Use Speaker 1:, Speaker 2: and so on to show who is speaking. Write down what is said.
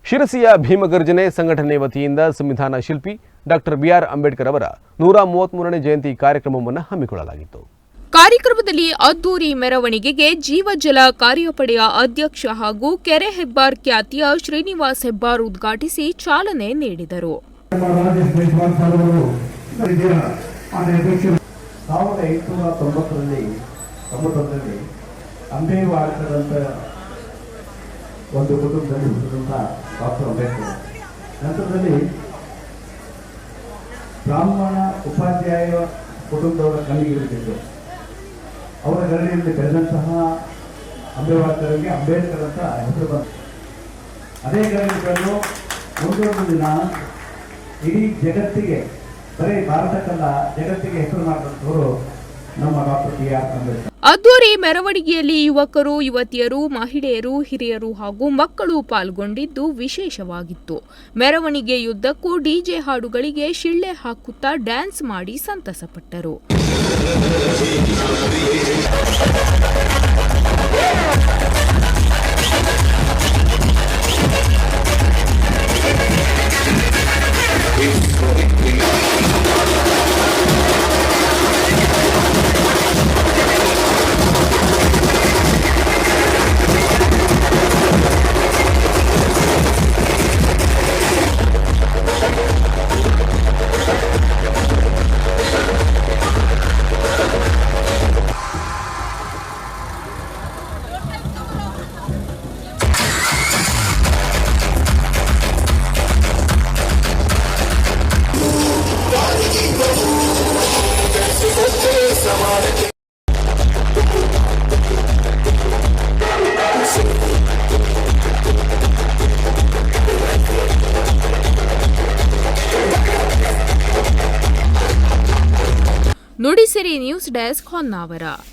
Speaker 1: ಶಿರಸಿಯ ಭೀಮಗರ್ಜನೆ ಸಂಘಟನೆ ವತಿಯಿಂದ ಸಂವಿಧಾನ ಶಿಲ್ಪಿ ಡಾಕ್ಟರ್ ಬಿಆರ್ ಅಂಬೇಡ್ಕರ್ ಅವರ 133ನೇ ಜಯಂತಿ ಕಾರ್ಯಕ್ರಮವನ್ನು ಹಮ್ಮಿಕೊಳ್ಳಲಾಗಿತ್ತು.
Speaker 2: ಕಾರ್ಯಕ್ರಮದಲ್ಲಿ ಅದ್ದೂರಿ ಮೆರವಣಿಗೆಗೆ ಜೀವಜಲ ಕಾರ್ಯಪಡೆಯ ಅಧ್ಯಕ್ಷ ಹಾಗೂ ಕೆರೆ ಹೆಬ್ಬಾರ್ ಖ್ಯಾತಿಯ ಶ್ರೀನಿವಾಸ್ ಹೆಬ್ಬಾರ್ ಉದ್ಘಾಟಿಸಿ ಚಾಲನೆ ನೀಡಿದರು.
Speaker 3: 1890ರಲ್ಲಿ ಅಂಬೇವಾಡ್ಕರ್ ಅಂತ ಒಂದು ಕುಟುಂಬದಲ್ಲಿ ಹುಟ್ಟಿದಂಥ ಡಾಕ್ಟರ್ ಅಂಬೇಡ್ಕರ್ ನಂತರದಲ್ಲಿ ಬ್ರಾಹ್ಮಣ ಉಪಾಧ್ಯಾಯ ಕುಟುಂಬದವರ ಕಣ್ಣಿಗೆ ಇಳಿದಿದ್ದು ಅವರ ಗರಡಿಯಲ್ಲಿ ಬೆಳೆದಂತಹ ಅಂಬೇವಾಡ್ಕರ್ಗೆ ಅಂಬೇಡ್ಕರ್ ಅಂತ ಹೆಸರು ಬಂತು. ಅದೇ ಗರಡಿಗಳನ್ನು ಮುಂದೊಂದು ದಿನ ಇಡೀ ಜಗತ್ತಿಗೆ, ಬರೀ ಭಾರತಕ್ಕಲ್ಲ ಜಗತ್ತಿಗೆ ಹೆಸರು ಮಾಡಿದಂಥವರು ನಮ್ಮ ಡಾಕ್ಟರ್ ಬಿಆರ್ ಅಂಬೇಡ್ಕರ್.
Speaker 2: ಅದ್ದೂರಿ ಮೆರವಣಿಗೆಯಲ್ಲಿ ಯುವಕರು, ಯುವತಿಯರು, ಮಹಿಳೆಯರು, ಹಿರಿಯರು ಹಾಗೂ ಮಕ್ಕಳು ಪಾಲ್ಗೊಂಡಿದ್ದು ವಿಶೇಷವಾಗಿತ್ತು. ಮೆರವಣಿಗೆಯುದ್ದಕ್ಕೂ ಡಿಜೆ ಹಾಡುಗಳಿಗೆ ಶಿಳ್ಳೆ ಹಾಕುತ್ತಾ ಡ್ಯಾನ್ಸ್ ಮಾಡಿ ಸಂತಸಪಟ್ಟರು. Nudisiri news desk Honnavar.